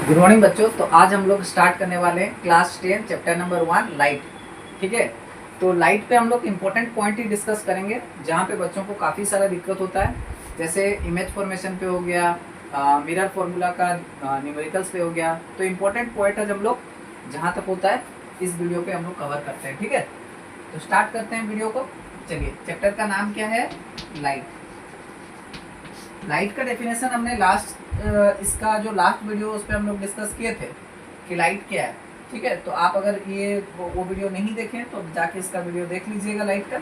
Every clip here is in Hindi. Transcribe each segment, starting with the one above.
गुड मॉर्निंग बच्चों। तो आज हम लोग स्टार्ट करने वाले हैं क्लास 10 चैप्टर नंबर 1 लाइट। ठीक है, तो लाइट पे हम लोग इम्पोर्टेंट पॉइंट ही डिस्कस करेंगे जहाँ पे बच्चों को काफ़ी सारा दिक्कत होता है। जैसे इमेज फॉर्मेशन पे हो गया, मिरर फॉर्मूला का न्यूमेरिकल्स पे हो गया। तो इम्पोर्टेंट पॉइंट है हम लोग जहाँ तक होता है इस वीडियो पे हम लोग कवर करते हैं। ठीक है, तो स्टार्ट करते हैं वीडियो को। चलिए, चैप्टर का नाम क्या है? लाइट। लाइट का डेफिनेशन हमने इसका जो लास्ट वीडियो उस पर हम लोग डिस्कस किए थे कि लाइट क्या है। ठीक है, तो आप अगर ये वो वीडियो नहीं देखें तो जाके इसका वीडियो देख लीजिएगा लाइट का।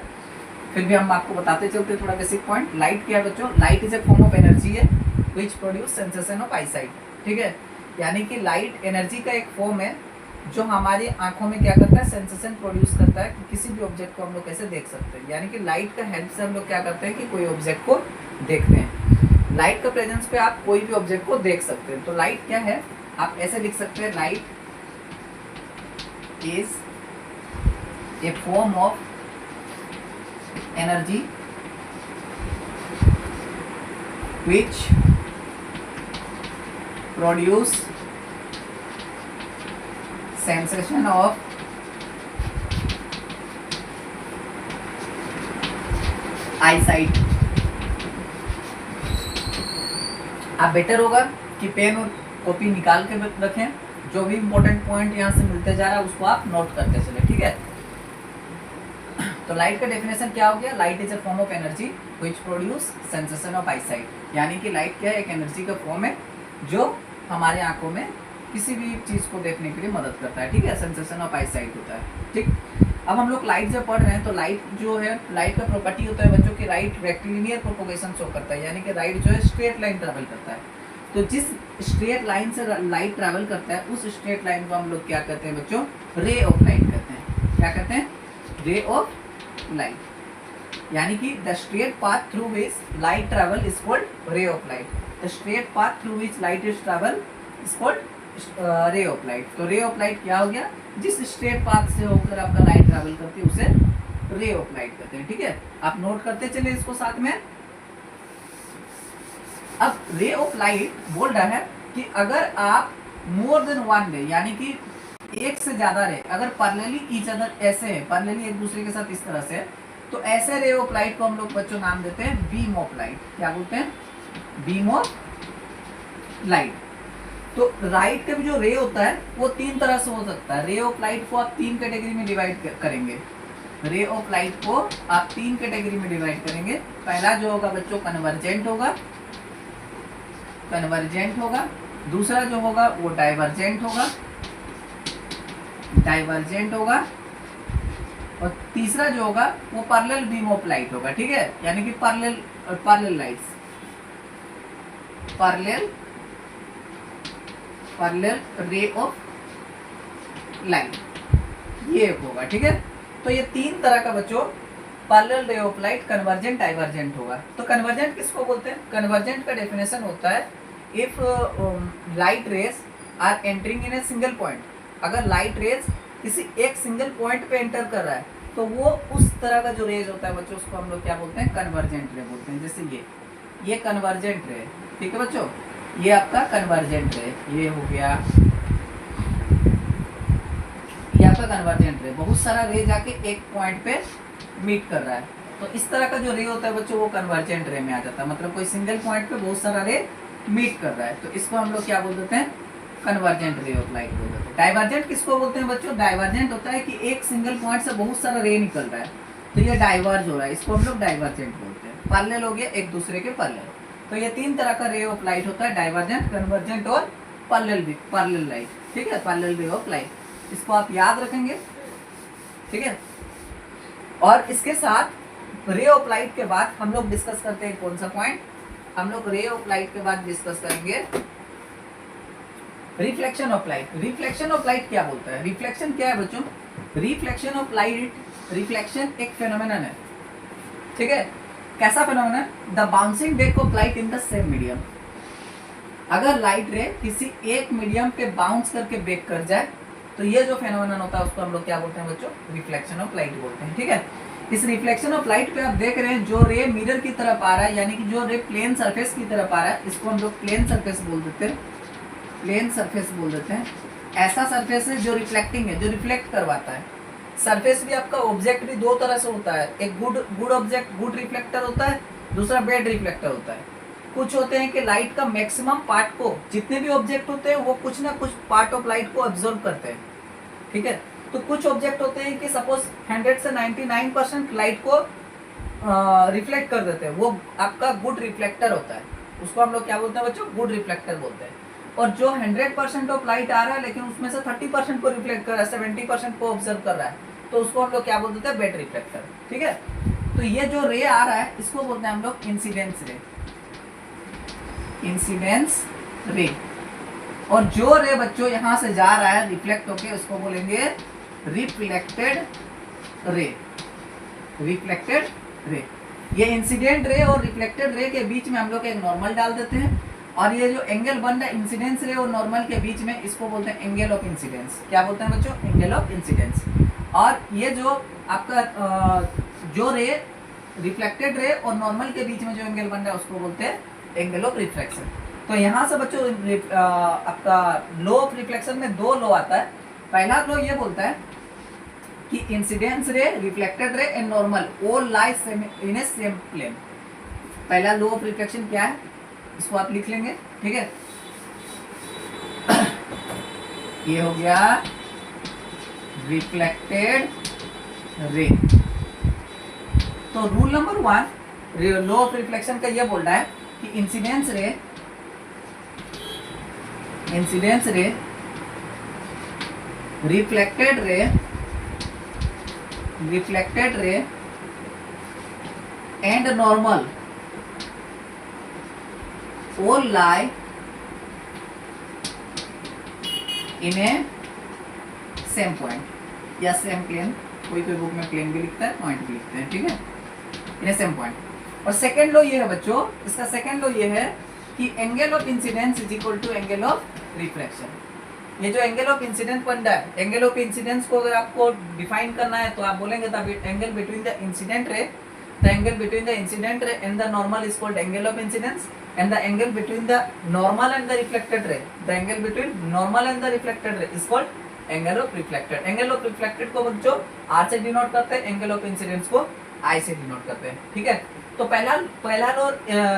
फिर भी हम आपको बताते चलते थोड़ा बेसिक पॉइंट। लाइट क्या है बच्चों? Light is a form of energy है which produce sensation of eyesight. ठीक है, यानी कि लाइट एनर्जी का एक फॉर्म है जो हमारी आंखों में क्या करता है? सेंसेशन प्रोड्यूस करता है कि किसी भी ऑब्जेक्ट को हम लोग कैसे देख सकते हैं। यानी कि लाइट का हेल्प से हम लोग क्या करते हैं कि कोई ऑब्जेक्ट को देखते हैं। लाइट का प्रेजेंस पे आप कोई भी ऑब्जेक्ट को देख सकते हैं। तो लाइट क्या है? आप ऐसे लिख सकते हैं, light is a form of energy which produce sensation of eyesight. आप बेटर होगा कि पेन और कॉपी निकाल के रखें। जो भी इंपॉर्टेंट पॉइंट यहाँ से मिलते जा रहा है उसको आप नोट करते चले। ठीक है, तो लाइट का डेफिनेशन क्या हो गया? Light is a form of energy which produce sensation of eyesight. यानी कि लाइट क्या है? एक एनर्जी का फॉर्म है जो हमारे आंखों में किसी भी चीज़ को देखने के लिए मदद करता है। ठीक है, सेंसेशन ऑफ आईसाइट होता है। ठीक, अब हम लोग लाइट जब पढ़ रहे हैं तो लाइट जो है, लाइट का प्रॉपर्टी होता है बच्चों की, लाइट रेक्टिलिनियर प्रोपोगेशन शो करता है। यानी कि लाइट जो है स्ट्रेट लाइन ट्रैवल करता है। तो जिस स्ट्रेट लाइन से लाइट ट्रैवल करता है उस स्ट्रेट लाइन को हम लोग क्या कहते हैं बच्चों? रे ऑफ लाइट कहते हैं। क्या कहते हैं? Ray of light. यानी कि the straight path through which light travel is called ray of light. The straight path through which light is travel is called ray of light. तो रे ऑफ लाइट क्या हो गया? जिस स्ट्रेट पाथ से होकर आपका लाइट ट्रैवल करती है उसे रे ऑफ लाइट कहते हैं। ठीक है, आप नोट करते चले इसको साथ में। अब रे ऑफ लाइट बोल रहा है कि अगर आप मोर देन वन रे, यानी कि एक से ज्यादा रे अगर पैरेलली ईच अदर ऐसे है, पैरेलली एक दूसरे के साथ इस तरह से, तो ऐसे रे ऑफ लाइट को हम लोग बच्चों नाम देते हैं बीम ऑफ लाइट। क्या बोलते हैं? Beam of light. तो लाइट का भी जो रे होता है वो तीन तरह से हो सकता है। रे ऑफ लाइट को आप तीन कैटेगरी में डिवाइड करेंगे। रे ऑफ लाइट को आप तीन कैटेगरी में डिवाइड करेंगे। पहला जो होगा बच्चों कन्वर्जेंट होगा, कन्वर्जेंट होगा। दूसरा जो होगा वो डाइवर्जेंट होगा, डाइवर्जेंट होगा। और तीसरा जो होगा वो पैरेलल बीम ऑफ लाइट होगा। ठीक है, यानी कि parallel lights, parallel ray of light, ये होगा। ठीक है, तो ये तीन तरह का बच्चों parallel ray of light convergent divergent होगा। तो कन्वर्जेंट किसको बोलते हैं? कन्वर्जेंट का डेफिनेशन होता है if light rays are entering in a single point. अगर लाइट रेज किसी एक सिंगल पॉइंट पे एंटर कर रहा है तो वो उस तरह का जो रेज होता है बच्चों उसको हम लोग क्या बोलते हैं? कन्वर्जेंट रे बोलते हैं। जैसे ये कन्वर्जेंट रे। ठीक है बच्चों, ये आपका कन्वर्जेंट रे, ये हो गया, ये आपका कन्वर्जेंट रे। बहुत सारा रे जाके एक पॉइंट पे मीट कर रहा है, तो इस तरह का जो रे होता है बच्चों वो कन्वर्जेंट रे में आ जाता है। मतलब कोई सिंगल पॉइंट पे बहुत सारा रे मीट कर रहा है, तो इसको हम लोग क्या बोल देते हैं? कन्वर्जेंट रे ऑफ लाइट बोल देते हैं। डाइवर्जेंट किसको बोलते हैं बच्चों? डाइवर्जेंट होता है कि एक सिंगल पॉइंट से बहुत सारा रे निकल रहा है तो ये डाइवर्ज हो रहा है, इसको हम लोग डाइवर्जेंट बोलते हैं। पैरेलल हो गया एक दूसरे के पैरेलल। तो ये तीन तरह का रे ऑफ लाइट होता है, डाइवर्जेंट, कन्वर्जेंट और पैरेलल लाइट। ठीक है, पैरेलल रे ऑफ लाइट, इसको आप याद रखेंगे। ठीक है, और इसके साथ रे ऑफ लाइट के बाद हम लोग डिस्कस करते हैं कौन सा पॉइंट? हम लोग रे ऑफ लाइट के बाद डिस्कस करेंगे reflection of light. Reflection of light क्या बोलता है? रिफ्लेक्शन क्या है बच्चों? रिफ्लेक्शन ऑफ लाइट, रिफ्लेक्शन एक फेनोमेनन है। ठीक है, कैसा phenomenon? The bouncing back of light in the same medium. अगर लाइट रे किसी एक मीडियम पे बाउंस करके बैक कर जाए तो ये जो फेनोमेनन होता है उसको हम लोग क्या बोलते हैं बच्चों? रिफ्लेक्शन ऑफ लाइट बोलते हैं। ठीक है, इस रिफ्लेक्शन ऑफ लाइट पे आप देख रहे हैं जो रे मिरर की तरफ आ रहा है, यानी कि जो रे प्लेन सरफेस की तरफ आ रहा है, इसको हम लोग प्लेन सरफेस बोल देते हैं। प्लेन सरफेस बोल देते हैं, ऐसा सरफेस है जो रिफ्लेक्टिंग है, जो रिफ्लेक्ट करवाता है। सरफेस भी आपका ऑब्जेक्ट भी दो तरह से होता है, एक गुड ऑब्जेक्ट गुड रिफ्लेक्टर होता है, दूसरा बैड रिफ्लेक्टर होता है। कुछ होते हैं कि लाइट का मैक्सिमम पार्ट को, जितने भी ऑब्जेक्ट होते हैं वो कुछ ना कुछ पार्ट ऑफ लाइट को ऑब्जर्व करते हैं, ठीक है। तो कुछ ऑब्जेक्ट होते हैं कि सपोज 100 से 99% लाइट को रिफ्लेक्ट कर देते हैं, वो आपका गुड रिफ्लेक्टर होता है, उसको हम लोग क्या बोलते हैं बच्चों, गुड रिफ्लेक्टर बोलते हैं। और जो 100% ऑफ लाइट आ रहा है लेकिन उसमें से 30% को रिफ्लेक्ट कर रहा है, 70% को ऑब्जर्व कर रहा है, तो उसको हम लोग क्या बोलते हैं, बैड रिफ्लेक्टर, ठीक है। तो ये जो रे आ रहा है इसको बोलते हैं हम लोग इंसिडेंस रे, इंसिडेंस रे। और जो रे बच्चों यहाँ से जा रहा है रिफ्लेक्ट होके, उसको बोलेंगे रिफ्लेक्टेड रे, रिफ्लेक्टेड रे। ये इंसिडेंट रे और रिफ्लेक्टेड रे के बीच में हम लोग एक नॉर्मल डाल देते हैं, और ये जो एंगल बन रहा है इंसिडेंस रे और नॉर्मल के बीच में, इसको बोलते हैं एंगल ऑफ इंसिडेंस। क्या बोलते हैं बच्चों, एंगल ऑफ इंसिडेंस। और ये जो आपका जो रे रिफ्लेक्टेड रे और नॉर्मल के बीच में जो एंगल बन रहा है उसको बोलते हैं एंगल ऑफ रिफ्लेक्शन। तो यहाँ से बच्चों आपका लॉ ऑफ रिफ्लेक्शन में दो लॉ आता है। पहला लॉ ये बोलता है कि incidence ray, reflected ray and normal all lie in a same plane. पहला लॉ ऑफ रिफ्लेक्शन क्या है, इसको आप लिख लेंगे, ठीक है। ये हो गया रिफ्लेक्टेड रे। तो rule number 1 law of reflection का ये बोल रहा है कि incidence ray reflected ray and normal all lie in a same point या सेम प्लेन, कोई बुक में प्लेन भी लिखता है, पॉइंट भी लिखते हैं, ठीक है, इन ए सेम पॉइंट। और सेकेंड लॉ ये है बच्चों, इसका सेकेंड लॉ ये है कि angle of incidence is equal to angle of reflection. ये जो एंगल ऑफ इंसिडेंस बन रहा है, एंगल ऑफ इंसिडेंस को अगर आपको डिफाइन करना है तो आप बोलेंगे angle between the incident ray, the angle between the incident ray and the normal is called angle of incidence, and the angle between the normal and the reflected ray, the angle between normal and the reflected ray is called angle of reflected। angle of reflected को बच्चों r से डिनोट करते हैं, angle of incidence को I से डिनोट करते हैं, ठीक है। तो पहला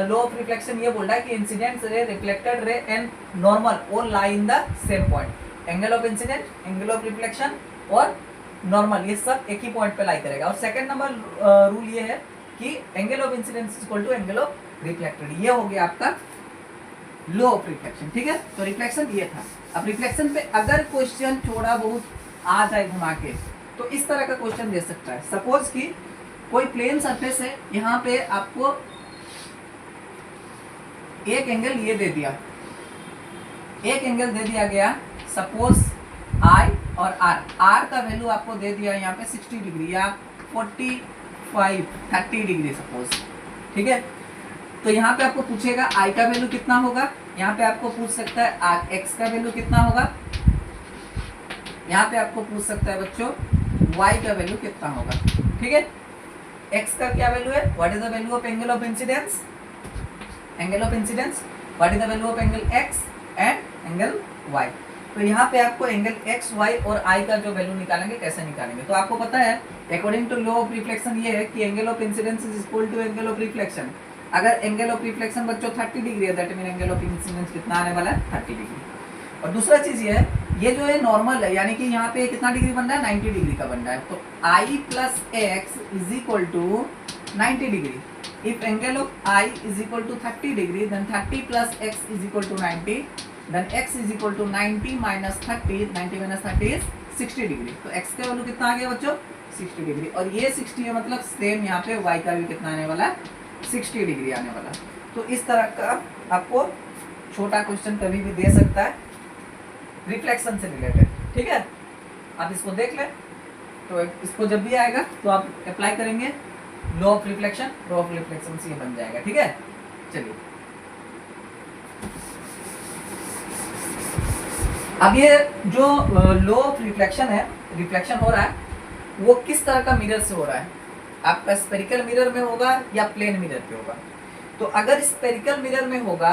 लॉ ऑफ रिफ्लेक्शन ये बोल रहा है कि incident ray, reflected ray and normal all lie in the same point. Angle of incident, angle of reflection और नॉर्मल, ये सब एक ही पॉइंट पे लाई करेगा। और सेकंड नंबर रूल ये है कि angle of incidence equal to angle of reflected. ये हो गया आपका लॉ ऑफ रिफ्लेक्शन, ठीक है। तो रिफ्लेक्शन ये था। अब रिफ्लेक्शन पे अगर क्वेश्चन थोड़ा बहुत आ जाए घुमा के, तो इस तरह का क्वेश्चन दे सकता है। सपोज कि कोई प्लेन सरफेस है, यहाँ पे आपको एक एंगल ये दे दिया, एक एंगल दे दिया गया, सपोज I और R का वैल्यू आपको दे दिया यहाँ पे 60 डिग्री या 30 डिग्री सपोज, ठीक है। तो यहाँ पे आपको पूछेगा I का वैल्यू कितना होगा, यहाँ पे आपको पूछ सकता है X का वैल्यू कितना होगा, यहाँ पे आपको पूछ सकता है बच्चों Y का वैल्यू कितना होगा, ठीक है। X का क्या वैल्यू है, what is the value of angle of incidence, angle of incidence, what is the value of angle X and angle Y। तो यहाँ पे आपको एंगल एक्स, वाई और आई का जो वैल्यू निकालेंगे कैसे निकालेंगे, तो आपको पता है according to law of reflection ये है कि angle of incidence is equal to angle of reflection. अगर एंगल ऑफ रिफ्लेक्शन बच्चों 30 डिग्री है, that mean angle of incidence कितना आने वाला है, 30 डिग्री। और दूसरा चीज ये है, ये जो है नॉर्मल है, यानी कि यहाँ पे कितना डिग्री बन रहा है, 90 डिग्री का बन रहा है। तो I plus x is equal to 90 degree. If angle of I is equal to 30 degree, then 30 plus x is equal to 90, then x is equal to 90 minus 30, 90 minus 30 is 60 degree. तो x का वैल्यू कितना आ गया बच्चों, 60 डिग्री। और ये 60 है, मतलब सेम यहाँ पे y का भी कितना आने वाला है, 60 डिग्री आने वाला। तो इस तरह का आपको छोटा क्वेश्चन कभी भी दे सकता है रिफ्लेक्शन से रिलेटेड, ठीक है। आप इसको देख लें, तो इसको जब भी आएगा तो आप अप्लाई करेंगे law of reflection, law of reflection से ये बन जाएगा, ठीक है। चलिए अब ये जो लॉ ऑफ रिफ्लेक्शन है, रिफ्लेक्शन हो रहा है, वो किस तरह का मिरर से हो रहा है, आपका स्पेरिकल मिरर में होगा या प्लेन मिरर पे होगा। तो अगर स्पेरिकल मिरर में होगा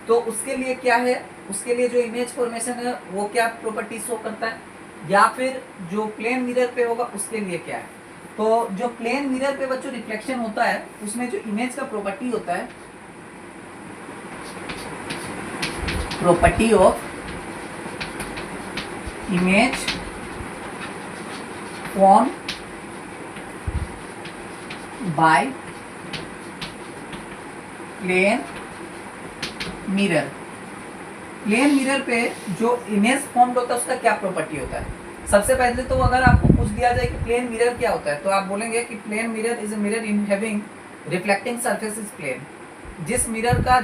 तो उसके लिए क्या है, उसके लिए जो इमेज फॉर्मेशन है वो क्या प्रॉपर्टी शो करता है, या फिर जो प्लेन मिरर पे होगा उसके लिए क्या है। तो जो प्लेन मिरर पे बच्चों रिफ्लेक्शन होता है उसमें जो इमेज का प्रॉपर्टी होता है, property of image form by plane mirror. Plane mirror पे जो इमेज फॉर्म्ड होता है उसका क्या प्रॉपर्टी होता है। सबसे पहले तो अगर आपको पूछ दिया जाए कि प्लेन मिरर क्या होता है तो आप बोलेंगे कि plane mirror is a mirror in having reflecting surface is plane. जिस मिरर का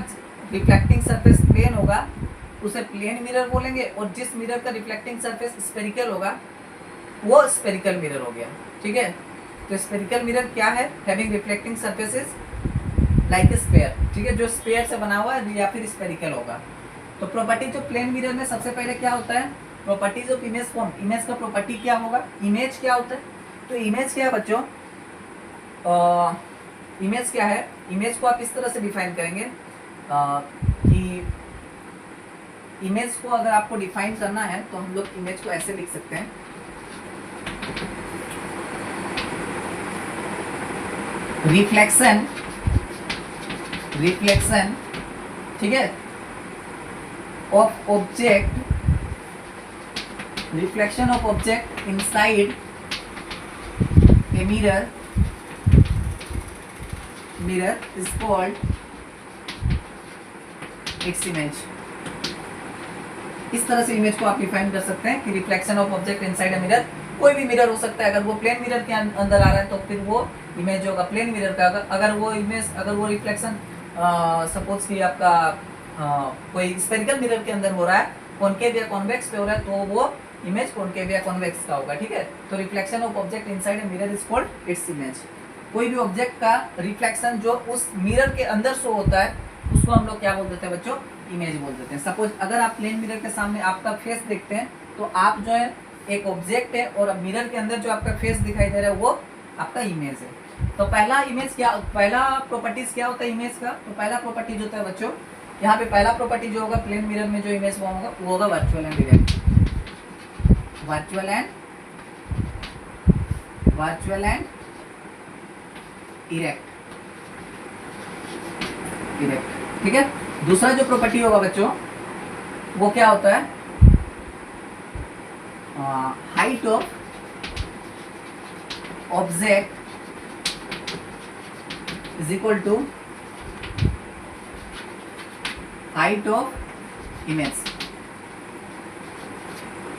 रिफ्लेक्टिंग सरफेस प्लेन होगा उसे प्लेन मिरर बोलेंगे, और जिस मिरर का रिफ्लेक्टिंग सरफेस स्फेरिकल होगा वो स्फेरिकल मिरर हो गया। ठीक है, तो स्फेरिकल मिरर क्या है, having reflecting surfaces like sphere. ठीक है, जो स्फेयर से बना हुआ है या फिर स्फेरिकल होगा। तो प्रॉपर्टी जो प्लेन मिरर में सबसे पहले क्या होता है, properties of image form. Image का प्रॉपर्टी क्या होगा, इमेज क्या होता है, तो इमेज क्या है बच्चों, इमेज क्या है, इमेज को आप इस तरह से डिफाइन करेंगे कि इमेज को अगर आपको डिफाइन करना है तो हम लोग इमेज को ऐसे लिख सकते हैं, रिफ्लेक्शन, रिफ्लेक्शन, ठीक है, of object, reflection of object inside a mirror, mirror is called its image. इस तरह से इमेज को आप डिफाइन कर सकते हैं कि reflection of object inside a mirror, कोई भी मिरर हो सकता है। अगर वो प्लेन मिरर के अंदर आ रहा है तो फिर वो इमेज होगा प्लेन मिरर का। अगर वो इमेज, अगर वो रिफ्लेक्शन सपोज कि आपका कोई स्फेरिकल मिरर के अंदर हो रहा है, कॉनकेव या कॉन्वेक्स पे हो रहा है, तो वो इमेज कॉनकेव या कॉन्वेक्स का होगा। ठीक है, तो reflection of object inside a mirror is called its image. कोई भी ऑब्जेक्ट का रिफ्लेक्शन जो उस मिरर के अंदर शो होता है उसको हम लोग क्या बोल देते हैं बच्चों, इमेज बोल देते हैं। सपोज अगर आप प्लेन मिरर के सामने आपका फेस देखते हैं तो आप जो है एक ऑब्जेक्ट है और मिरर के अंदर जो आपका फेस दिखाई दे रहा है वो आपका इमेज है। तो पहला इमेज क्या, पहला प्रॉपर्टीज क्या होता है इमेज का, तो पहला प्रॉपर्टीज होता है बच्चों, यहाँ पे पहला प्रॉपर्टी जो होगा प्लेन मिरर में जो इमेज फॉर्म होगा वो होगा virtual and direct, virtual and, virtual and erect, erect. ठीक है, दूसरा जो प्रॉपर्टी होगा बच्चों वो क्या होता है, height of object is equal to height of image.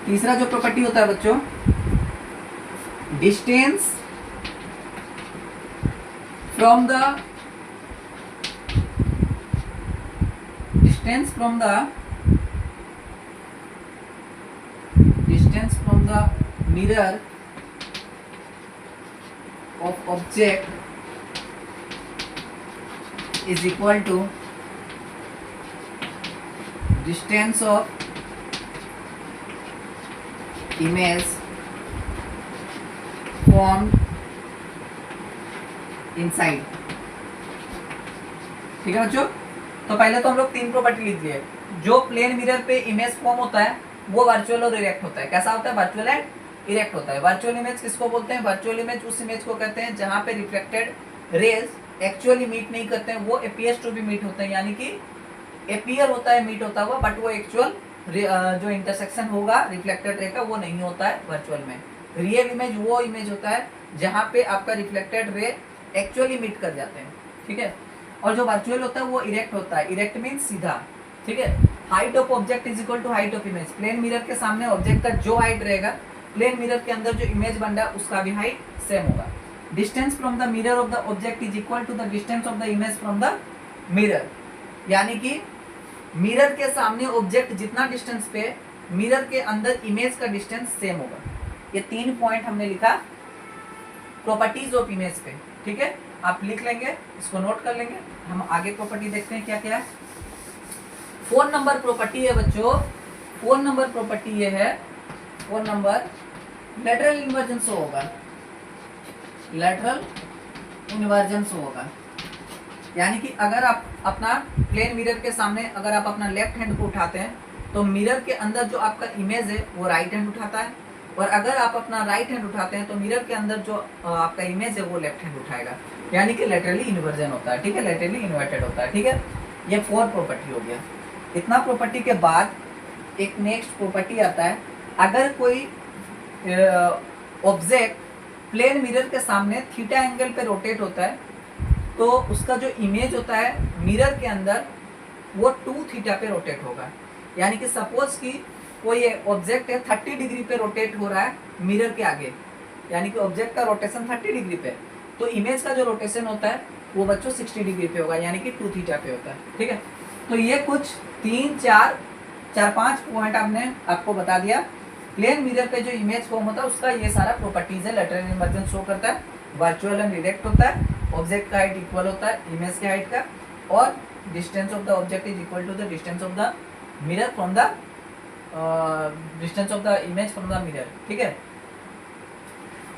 तीसरा जो प्रॉपर्टी होता है बच्चों, distance from the, distance from the, distance from the mirror of object is equal to distance of image formed inside. ठीक है बच्चों, तो पहले तो हम लोग तीन प्रॉपर्टी लिख लिए। जो प्लेन मिरर पे इमेज फॉर्म होता है वो वर्चुअल और इरेक्ट होता है। कैसा होता है, वर्चुअल एंड इरेक्ट होता है। वर्चुअल इमेज किसको बोलते हैं, वर्चुअल इमेज उस इमेज को कहते हैं जहां पे रिफ्लेक्टेड रेज एक्चुअली मीट नहीं करते हैं, वो अपीयर्स टू बी मीट होते हैं, यानी कि अपीयर होता है मीट होता हुआ, बट वो एक्चुअल जो इंटरसेक्शन होगा रिफ्लेक्टेड रे का वो नहीं होता है वर्चुअल में। रियल इमेज वो इमेज होता है जहां पे आपका रिफ्लेक्टेड रे एक्चुअली मीट कर जाते हैं। ठीक है, और जो वर्चुअल होता है वो इरेक्ट होता है। इरेक्ट मीन्स सीधा। ठीक है, height of object is equal to height of image. Plane mirror के सामने ऑब्जेक्ट का जो हाइट रहेगा, प्लेन मिरर के अंदर जो इमेज बन रहा है उसका भी हाइट सेम होगा। Distance from the mirror of the object is equal to the distance of the image from the mirror, यानी कि मिरर के सामने ऑब्जेक्ट जितना डिस्टेंस पे, मिरर के अंदर इमेज का डिस्टेंस सेम होगा। ये 3 पॉइंट हमने लिखा प्रॉपर्टीज ऑफ इमेज पे। ठीक है, आप लिख लेंगे, इसको नोट कर लेंगे। हम आगे प्रॉपर्टी देखते हैं क्या क्या है। फोन नंबर प्रॉपर्टी है बच्चों, फोन नंबर प्रॉपर्टी ये है, phone number lateral inversion show होगा, लेटरल इन्वर्जन शो होगा। यानी कि अगर आप अपना प्लेन मिरर के सामने अगर आप अपना लेफ्ट हैंड को उठाते हैं तो मिरर के अंदर जो आपका इमेज है वो राइट हैंड उठाता है, और अगर आप अपना राइट हैंड उठाते हैं तो मिरर के अंदर जो आपका इमेज है वो लेफ्ट हैंड उठाएगा, यानी कि लेटरली इन्वर्जन होता है, ठीक है, लेटरली इन्वर्टेड होता है, ठीक है। ये 4 प्रॉपर्टी हो गया। इतना प्रॉपर्टी के बाद एक नेक्स्ट प्रॉपर्टी आता है, अगर कोई ऑब्जेक्ट प्लेन मिरर के सामने थीटा एंगल पे रोटेट होता है तो उसका जो इमेज होता है मिरर के अंदर वो 2 थीटा पे रोटेट होगा। यानी कि सपोज कि कोई ऑब्जेक्ट है 30 डिग्री पे रोटेट हो रहा है मिरर के आगे, यानी कि ऑब्जेक्ट का रोटेशन 30 डिग्री पे, तो इमेज का जो रोटेशन होता है वो बच्चों 60 डिग्री पे होगा, यानी कि 2 थीटा पे होता है, ठीक है। तो ये कुछ 3-4-5 पॉइंट आपने आपको बता दिया। प्लेन मिरर पे जो इमेज फॉर्म होता है उसका ये सारा प्रॉपर्टीज है। लेटरल इन्वर्जन शो करता है, वर्चुअल एंड डायरेक्ट होता है, ऑब्जेक्ट का हाइट इक्वल होता है इमेज के हाइट का, और distance of the object is equal to the distance of the mirror from the distance of the image from the mirror, ठीक है।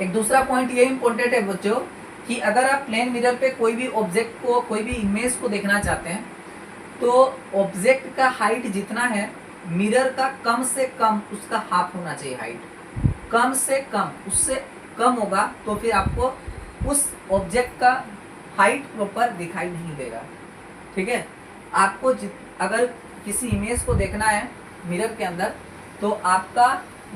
एक दूसरा पॉइंट ये इंपॉर्टेंट है बच्चों कि अगर आप प्लेन मिरर पे कोई भी ऑब्जेक्ट को, कोई भी इमेज को देखना चाहते हैं तो ऑब्जेक्ट का हाइट जितना है मिरर का कम से कम उसका हाफ होना चाहिए हाइट, कम से कम, उससे कम होगा तो फिर आपको उस ऑब्जेक्ट का हाइट प्रॉपर दिखाई नहीं देगा, ठीक है। आपको अगर किसी इमेज को देखना है मिरर के अंदर तो आपका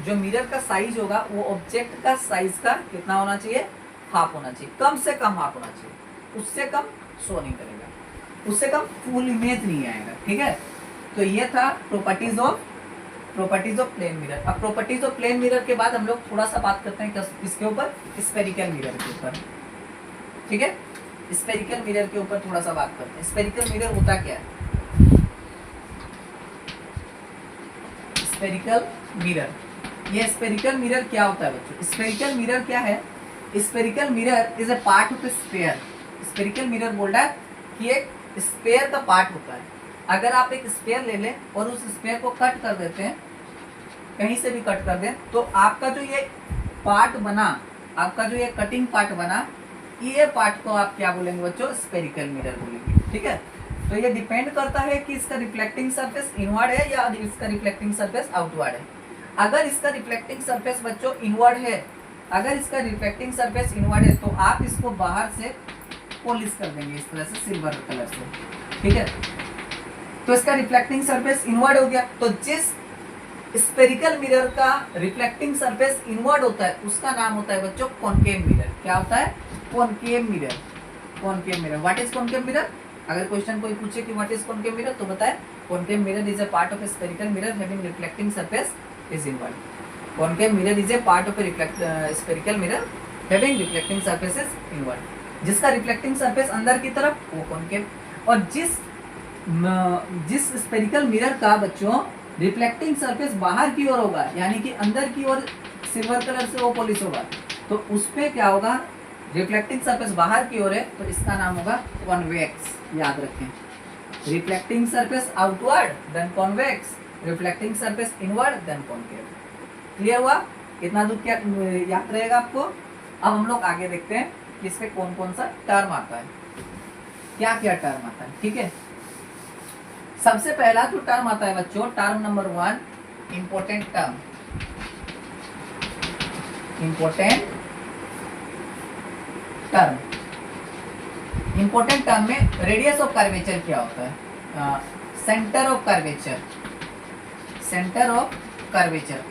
जो मिरर का साइज होगा वो ऑब्जेक्ट का साइज का कितना होना चाहिए, हाफ होना चाहिए, कम से कम हाफ होना चाहिए, उससे कम शो नहीं करेगा, उससे कम फुल इमेज नहीं आएगा, ठीक है। तो ये था प्रॉपर्टीज ऑफ प्लेन मिरर। अब प्रॉपर्टीज ऑफ प्लेन मिरर के बाद हम लोग थोड़ा सा बात करते हैं किसके ऊपर, स्फेरिकल मिरर के ऊपर, ठीक है। स्फेरिकल मिरर के ऊपर थोड़ा सा बात करते हैं। स्फेरिकल मिरर होता क्या है? स्फेरिकल मिरर, ये स्फेरिकल मिरर क्या होता है बच्चों? स्फेरिकल मिरर क्या है? Spherical mirror is a part of A sphere. Spherical mirror बोल रहा है कि एक स्फीयर का पार्ट होता है। अगर आप एक स्फीयर ले लें और उस स्फीयर को कट कर देते हैं, कहीं से भी कट कर दें, तो आपका जो ये पार्ट बना, आपका जो ये कटिंग पार्ट बना, ये पार्ट को आप क्या बोलेंगे बच्चों? स्फेरिकल मिरर बोलेंगे, ठीक है। तो ये डिपेंड करता है कि इसका रिफ्लेक्टिंग सरफेस इनवर्ड है या इसका रिफ्लेक्टिंग सरफेस आउटवर्ड है। अगर इसका रिफ्लेक्टिंग सरफेस बच्चों इनवर्ड है, अगर इसका रिफ्लेक्टिंग सरफेस इनवर्ड है तो आप इसको बाहर से पॉलिश कर देंगे इस तरह से सिल्वर कलर से, ठीक है। तो इसका रिफ्लेक्टिंग सरफेस इनवर्ड हो गया। तो जिस स्फेरिकल मिरर का रिफ्लेक्टिंग सरफेस इनवर्ड होता है उसका नाम होता है बच्चों कॉनकेव मिरर। क्या होता है? Concave mirror. Concave mirror, what is concave mirror? अगर क्वेश्चन कोई पूछे कि व्हाट इज कॉनकेव मिरर तो बताए concave mirror is a part of A spherical mirror having reflecting surface is inward. Concave mirror is a part of A spherical mirror having reflecting surface is inward. जिसका रिफ्लेक्टिंग सरफेस अंदर की तरफ वो कॉनकेव, और जिस स्फेरिकल मिरर का बच्चों रिफ्लेक्टिंग सरफेस बाहर की ओर होगा, यानी कि अंदर की ओर सिल्वर कलर से वो पॉलिश होगा, तो उस पे क्या होगा? रिफ्लेक्टिंग सरफेस बाहर की ओर है तो इसका नाम होगा कॉन्वेक्स। याद रखें, reflecting surface outward then convex, reflecting surface inward then concave. Clear हुआ? इतना दूर क्या याद रहेगा आपको? अब हम लोग आगे देखते हैं कि इसमें कौन कौन सा टर्म आता है, क्या क्या टर्म आता है, ठीक है। सबसे पहला जो टर्म आता है बच्चों, term number 1, important term. Important term, important term में रेडियस ऑफ कर्वेचर क्या होता है? Centre of curvature. Centre of curvature,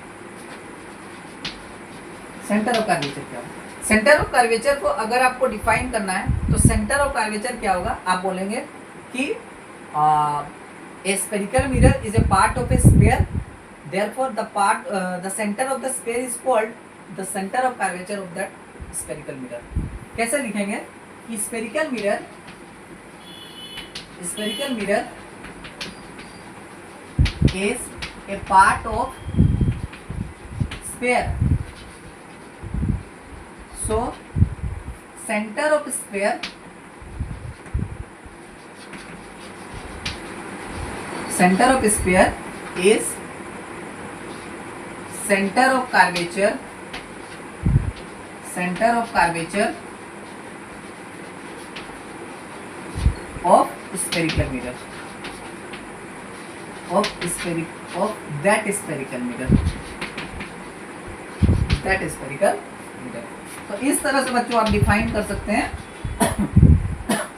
centre of curvature क्या होगा? सेंटर ऑफ कर्वेचर को अगर आपको डिफाइन करना है तो सेंटर ऑफ कर्वेचर क्या होगा? आप बोलेंगे कि a spherical mirror is a part of a sphere, therefore the center of the sphere is called the center of curvature of that spherical mirror। कैसे लिखेंगे कि spherical mirror is a part of sphere, so center of sphere, center of sphere is center of curvature, center of curvature spherical mirror, of that spherical mirror, तो इस तरह से बच्चों आप डिफाइन कर सकते हैं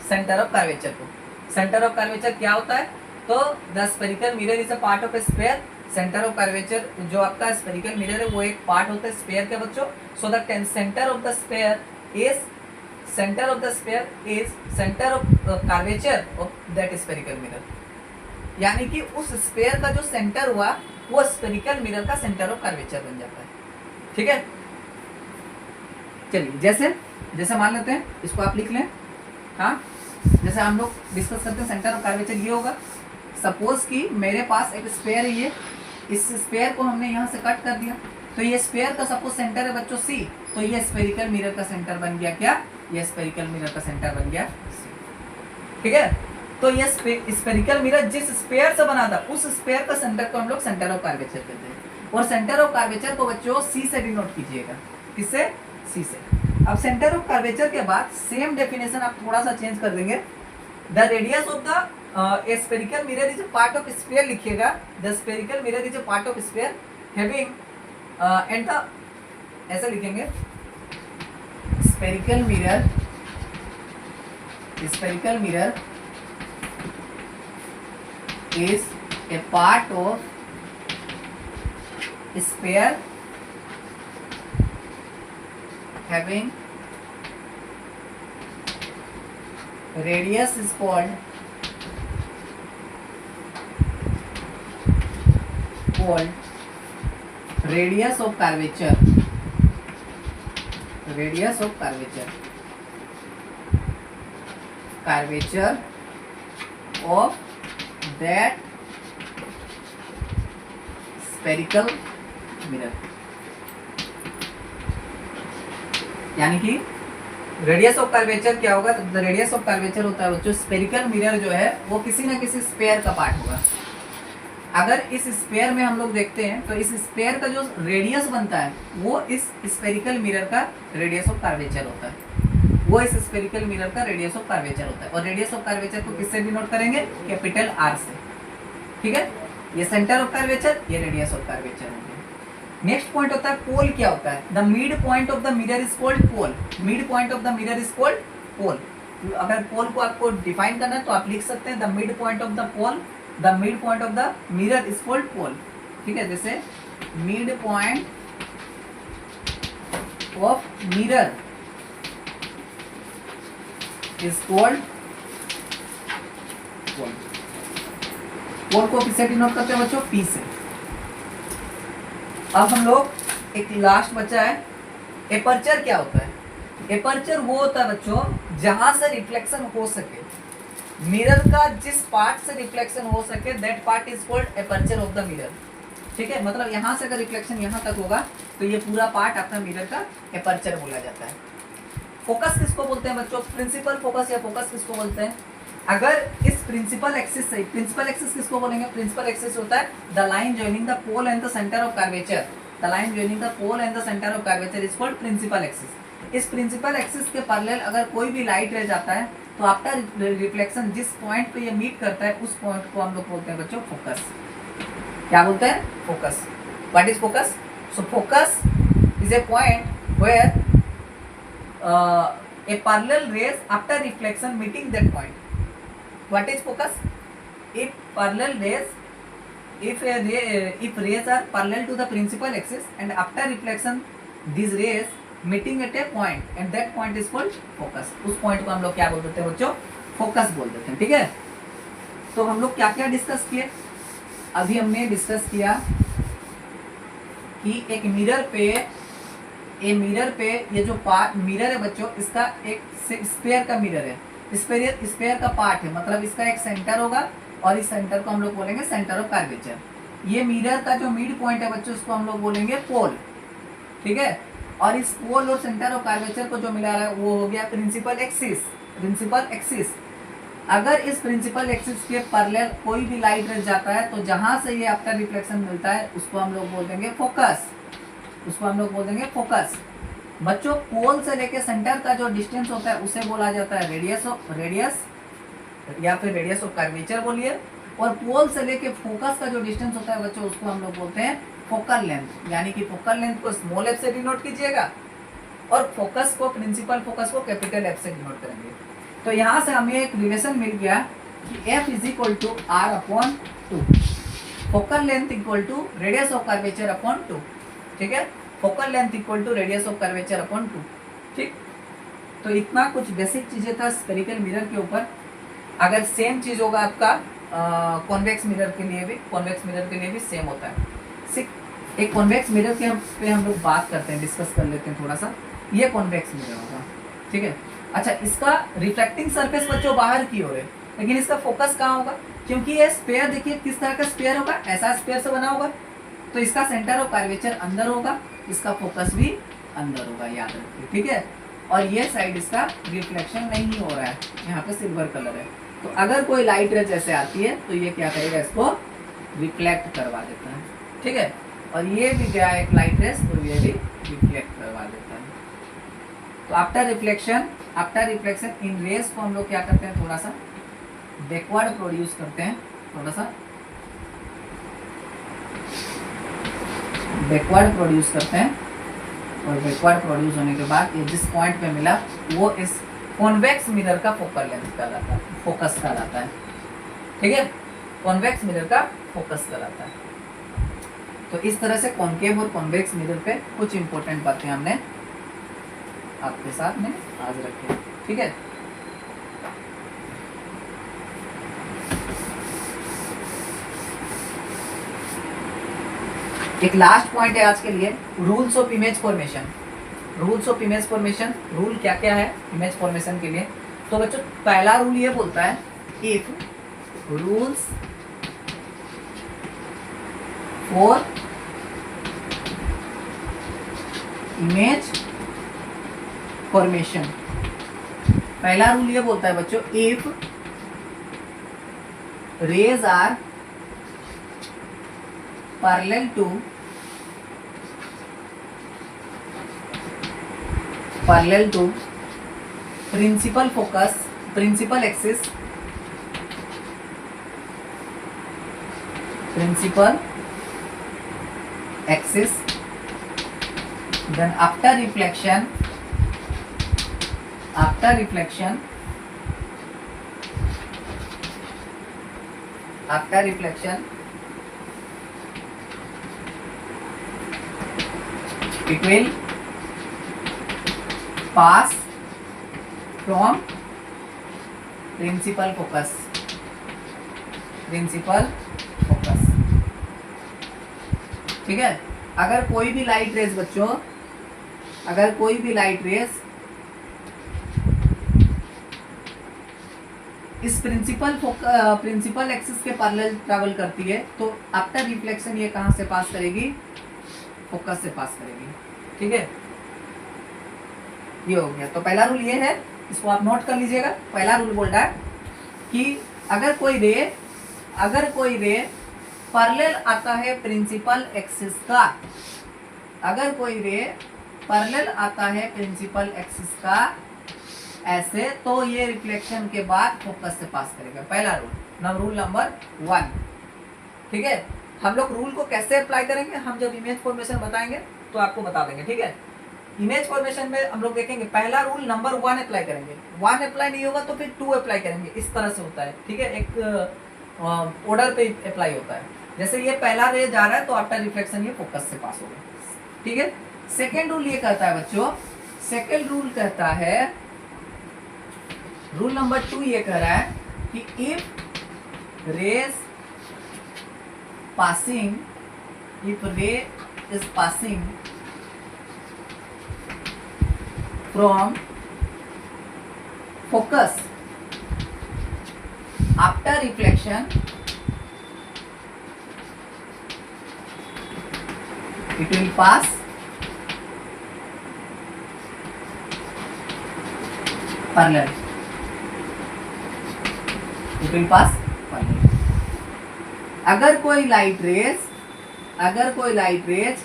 सेंटर ऑफ कर्वेचर को। सेंटर ऑफ कर्वेचर क्या होता है? तो the spherical mirror is a part of A sphere. Centre of curvature जो आपका स्फेरिकल मिरर है वो एक पार्ट होता है स्फीयर के बच्चों। So the centre of the sphere is centre of curvature of that spherical mirror, यानी कि उस स्फीयर का जो सेंटर हुआ वो स्फेरिकल मिरर का सेंटर ऑफ कर्वेचर बन जाता है। ठीक है, चलिए जैसे मान लेते हैं, इसको आप लिख लें। हाँ, जैसे हम लोग डिस्कस करते हैं सेंटर ऑफ कर्वेचर ये होगा। सपोज कि मेरे पास एक स्फीयर है, ये इस स्फीयर को हमने यहाँ से कट कर दिया, तो ये स्फीयर का सपोज सेंटर है बच्चों सी, तो ये स्फेरिकल मिरर का सेंटर बन गया क्या? ये स्फेरिकल मिरर का सेंटर बन गया सी। ठीक है, तो ये स्फेरिकल मिरर जिस स्फीयर से बना था उस स्फीयर का सेंटर को हम लोग सेंटर ऑफ कर्वेचर कहते हैं। और सेंटर ऑफ कर्वेचर को बच्चों सी से डिनोट कीजिएगा। किससे? सी से। अब सेंटर ऑफ कर्वेचर के बाद सेम डेफिनेशन आप थोड़ा सा चेंज कर देंगे। The radius of the spherical mirror is a part of sphere लिखिएगा। The spherical mirror is a part of sphere having and the, ऐसा लिखेंगे, spherical mirror is a part of sphere having radius is called radius of curvature, of that spherical mirror। यानी कि रेडियस ऑफ कर्वेचर क्या होगा? तो रेडियस ऑफ कर्वेचर होता है बच्चों स्फेरिकल मिरर जो है वो किसी ना किसी स्फीयर का पार्ट होगा। अगर इस स्फीयर में हम लोग देखते हैं तो इस स्फीयर का जो रेडियस बनता है वो इस स्फेरिकल मिरर का रेडियस ऑफ कर्वेचर होता है, वो इस स्फेरिकल मिरर का रेडियस ऑफ कर्वेचर होता है। और रेडियस ऑफ कर्वेचर को किससे डिनोट करेंगे? कैपिटल आर से। ठीक है, ये सेंटर ऑफ कर्वेचर, ये रेडियस ऑफ कर्वेचर हो गया। नेक्स्ट पॉइंट होता है पोल। क्या होता है? The mid point of the mirror is called pole. Mid point of the mirror is called pole. अगर पोल को आपको डिफाइन करना है तो आप लिख सकते हैं the mid point of the pole, the mid point of the mirror is called pole. ठीक है, जैसे mid point of mirror is called pole. Pole को किससे डिनोट करते हैं बच्चों? पी से। अब हम लोग एक लास्ट बचा है, एपर्चर। क्या होता है? एपर्चर वो होता है बच्चों जहां से रिफ्लेक्शन हो सके, मिरर का जिस पार्ट से रिफ्लेक्शन हो सके that part is called aperture of the mirror. ठीक है, मतलब यहां से अगर रिफ्लेक्शन यहां तक होगा तो ये पूरा पार्ट आपका मिरर का एपर्चर बोला जाता है। फोकस किसको बोलते हैं बच्चों? प्रिंसिपल फोकस या फोकस किसको बोलते हैं? अगर इस प्रिंसिपल एक्सिस से, प्रिंसिपल एक्सिस किसको बोलेंगे? प्रिंसिपल एक्सिस होता है the line joining the pole and the centre of curvature. The line joining the pole and the centre of curvature is called principal axis. इस प्रिंसिपल एक्सिस के पैरेलल अगर कोई भी लाइट रह जाता है तो आफ्टर रिफ्लेक्शन जिस पॉइंट पे ये मीट करता है उस पॉइंट को हम लोग बोलते हैं बच्चों फोकस। क्या बोलते हैं? Focus. What is focus? So focus is a point where a parallel rays after reflection meeting that point. What is focus? If parallel rays, if rays are parallel to the principal axis and after reflection these rays meeting at a point and that point is called focus. उस point को हम लोग क्या बोल देते हैं बच्चों? फोकस बोल देते हैं। ठीक है, तो हम लोग क्या क्या डिस्कस किए? अभी हमने डिस्कस किया कि एक मिरर पे ये जो मिरर है बच्चों, इसका एक स्फीयर का मिरर है, स्फीयर का पार्ट है, मतलब इसका एक सेंटर होगा और इस सेंटर को हम लोग बोलेंगे सेंटर ऑफ कर्वेचर। ये मिरर का जो मिड पॉइंट है बच्चों उसको हम लोग बोलेंगे पोल। ठीक है, और इस पोल और सेंटर ऑफ कर्वेचर को जो मिला रहा है वो हो गया प्रिंसिपल एक्सिस। अगर इस प्रिंसिपल एक्सिस के पैरेलल कोई भी लाइट रह जाता है तो जहां से ये आफ्टर रिफ्लेक्शन मिलता है उसको हम लोग बोल देंगे फोकस। बच्चों पोल से लेके सेंटर का जो डिस्टेंस होता है उसे बोला जाता है रेडियस। या फिर रेडियस ऑफ कर्वेचर बोलिए। और पोल से लेके फोकस का जो डिस्टेंस होता है बच्चों, उसको हम लोग बोलते हैं फोकल लेंथ, यानी कि फोकल लेंथ को स्मॉल एफ से डिनोट कीजिएगा और फोकस को, प्रिंसिपल फोकस को कैपिटल एफ से डिनोट करेंगे। तो यहाँ से हमें एक रिलेशन मिल गया कि F is equal to R upon 2, focal length equal to radius of curvature upon 2। ठीक है, focal length equal to radius of curvature upon 2। ठीक, तो इतना कुछ बेसिक चीजें था स्फेरिकल मिरर के ऊपर। अगर सेम चीज होगा आपका कॉन्वेक्स मिरर के लिए भी, कॉन्वेक्स मिरर के लिए भी सेम होता है। सिर्फ एक कॉन्वेक्स मिरर के पे हम लोग बात करते हैं, डिस्कस कर लेते हैं थोड़ा सा। ये कॉन्वेक्स मिरर होगा, ठीक है। अच्छा, इसका रिफ्लेक्टिंग सरफेस बच्चों बाहर की ओर है, लेकिन इसका फोकस कहाँ होगा? क्योंकि ये स्फीयर देखिए किस तरह का स्फीयर होगा, ऐसा स्फीयर से बना होगा, तो इसका सेंटर ऑफ कर्वेचर अंदर होगा, इसका फोकस भी अंदर होगा, याद रखिए, ठीक है। और ये साइड इसका रिफ्लेक्शन नहीं हो रहा है, यहाँ पे सिल्वर कलर है, तो अगर कोई लाइट रे जैसे आती है तो ये क्या करेगा, इसको रिफ्लेक्ट करवा देता है, ठीक है। और ये भी गया एक लाइट रेस, तो ये भी रिफ्लेक्ट करवा देता है। तो आफ्टर रिफ्लेक्शन इन रेस को हम लोग क्या करते हैं, थोड़ा सा बैकवर्ड प्रोड्यूस करते हैं, थोड़ा सा बैकवर्ड प्रोड्यूस करते हैं। और बैकवर्ड प्रोड्यूस होने के बाद ये जिस पॉइंट पे मिला वो इस कॉन्वेक्स मिरर का फोकल लेंथ कहलाता है, फोकस कहलाता है, ठीक है। कॉन्वेक्स मिरर का फोकस कहलाता है। तो इस तरह से कॉन्केव और कॉन्वेक्स मिरर पे कुछ इंपॉर्टेंट बातें हमने आपके साथ में आज रखी, ठीक है। एक लास्ट पॉइंट है आज के लिए, rules of image formation. Rules of image formation, rule क्या क्या है इमेज फॉर्मेशन के लिए? तो बच्चों पहला रूल ये बोलता है, if rules for image formation, पहला रूल ये बोलता है बच्चों, if rays are parallel to principal focus, principal axis, then after reflection it will pass from principal focus, ठीक है। अगर कोई भी लाइट रेस बच्चों, अगर कोई भी लाइट रेस इस प्रिंसिपल एक्सिस के पैरेलल ट्रैवल करती है, तो आफ्टर रिफ्लेक्शन ये कहां से पास करेगी, फोकस से पास करेगी, ठीक है। ये हो गया। तो पहला रूल ये है, इसको आप नोट कर लीजिएगा। पहला रूल बोल रहा है कि अगर कोई रे पैरेलल आता है प्रिंसिपल एक्सिस का, अगर कोई रे पैरेलल आता है प्रिंसिपल एक्सिस का ऐसे, तो ये रिफ्लेक्शन के बाद फोकस से पास करेगा। पहला रूल नंबर 1, ठीक है। हम लोग रूल को कैसे अप्लाई करेंगे, हम जब इमेज फॉर्मेशन बताएंगे तो आपको बता देंगे, ठीक है। इमेज फॉर्मेशन में हम लोग देखेंगे, पहला रूल नंबर 1 अप्लाई करेंगे, 1 अप्लाई नहीं होगा तो फिर 2 अप्लाई करेंगे, इस तरह से होता है, ठीक है। एक ऑर्डर पे अप्लाई होता है। जैसे ये पहला रे जा रहा है तो आफ्टर रिफ्लेक्शन ये फोकस से पास होगा, ठीक है। सेकेंड रूल ये कहता है बच्चों, सेकेंड रूल कहता है, रूल नंबर 2 ये कह रहा है कि if rays passing, if ray is passing from focus after reflection, it will pass parallel, it will pass parallel। अगर कोई लाइट रेज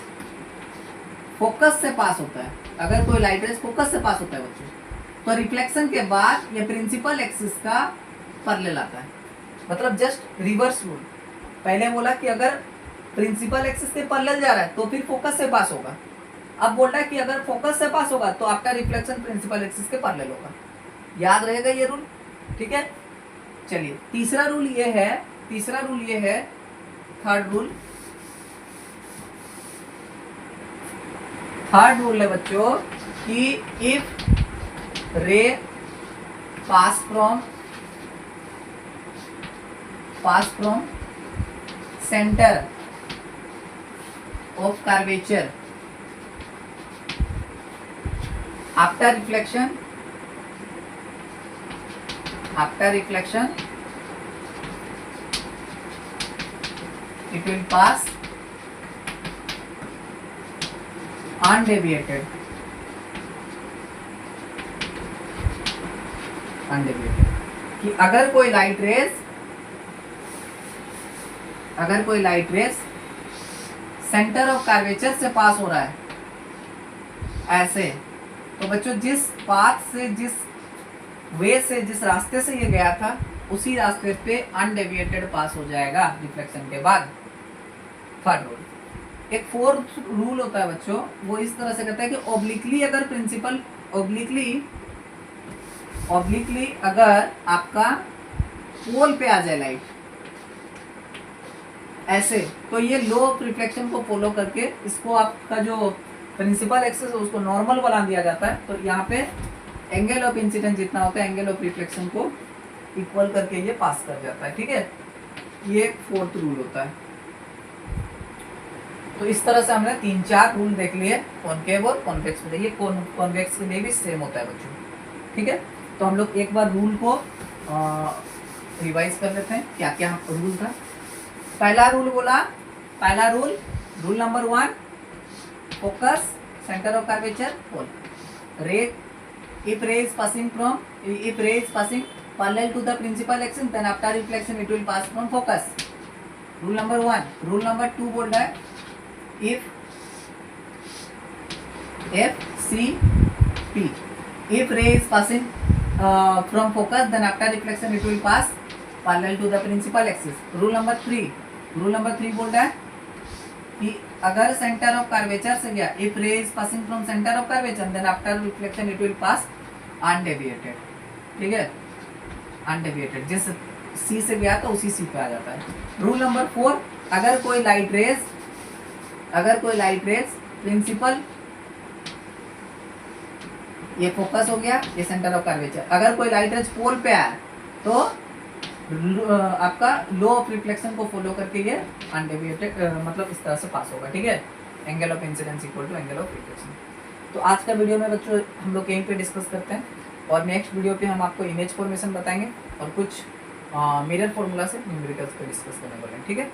फोकस से पास होता है, अगर कोई लाइट रेज फोकस से पास होता है बच्चों, तो रिफ्लेक्शन के बाद ये प्रिंसिपल एक्सिस का पैरेलल आता है, मतलब जस्ट रिवर्स रूल। पहले बोला कि अगर प्रिंसिपल एक्सिस के पैरेलल जा रहा है तो फिर फोकस से पास होगा, अब बोल रहा है कि अगर फोकस से पास होगा तो आपका रिफ्लेक्शन प्रिंसिपल एक्सिस के पैरेलल होगा। याद रहेगा ये रूल, ठीक है। चलिए तीसरा रूल ये है, थर्ड रूल है बच्चों कि if ray pass from centre of curvature after reflection it will pass undeviated कि अगर कोई light rays centre of curvature से पास हो रहा है ऐसे, तो बच्चों जिस पाथ से, जिस वे से, जिस रास्ते से ये गया था उसी रास्ते पे अनडेविएटेड पास हो जाएगा रिफ्लेक्शन के बाद। Third rule. एक फोर्थ रूल होता है बच्चों, वो इस तरह से कहता है कि ऑब्लिकली अगर प्रिंसिपल ऑब्लिकली अगर आपका पोल पे आ जाए लाइट ऐसे, तो ये लो ऑफ रिफ्लेक्शन को फॉलो करके इसको आपका जो प्रिंसिपल एक्सिस है उसको नॉर्मल बना दिया जाता है। तो यहाँ पे एंगल ऑफ इंसिडेंस जितना होता है एंगल ऑफ रिफ्लेक्शन को इक्वल करके ये पास कर जाता है, ठीक है। ये फोर्थ रूल होता है। तो इस तरह से हमने 3-4 रूल देख लिए कॉनकेव और कॉन्वेक्स में। ये कॉन्वेक्स के लिए भी सेम होता है बच्चों, ठीक है। तो हम लोग एक बार रूल को रिवाइज कर लेते हैं, क्या क्या रूल था। पहला rule rule number 1, focus centre of curvature pole. If ray is passing parallel to the principal axis, then after reflection it will pass from focus. Rule number 1. Rule number 2 बोल रहा है if ray is passing from focus, then after reflection it will pass parallel to the principal axis. Rule number 3 बोल रहा है कि अगर सेंटर ऑफ कर्वेचर से गया, if ray is passing from center of curvature, then after reflection it will pass undeviated, ठीक है, अनडेविएटेड। जिस सी से गया तो उसी सी पे आ जाता है। रूल नंबर 4, अगर कोई लाइट रेज प्रिंसिपल, ये फोकस हो गया, ये सेंटर ऑफ कर्वेचर, अगर कोई लाइट रेज पोल पे आया तो आपका लो ऑफ रिफ्लेक्शन को फॉलो करके ये अनडेविएटेड मतलब इस तरह से पास होगा, ठीक है। Angle of incidence equal to angle of reflection. तो आज का वीडियो में बच्चों हम लोग यहीं पे डिस्कस करते हैं, और नेक्स्ट वीडियो पे हम आपको इमेज फॉर्मेशन बताएंगे और कुछ मिरर फॉर्मूला से न्यूमेरिकल्स पे डिस्कस करने वाले हैं, ठीक है।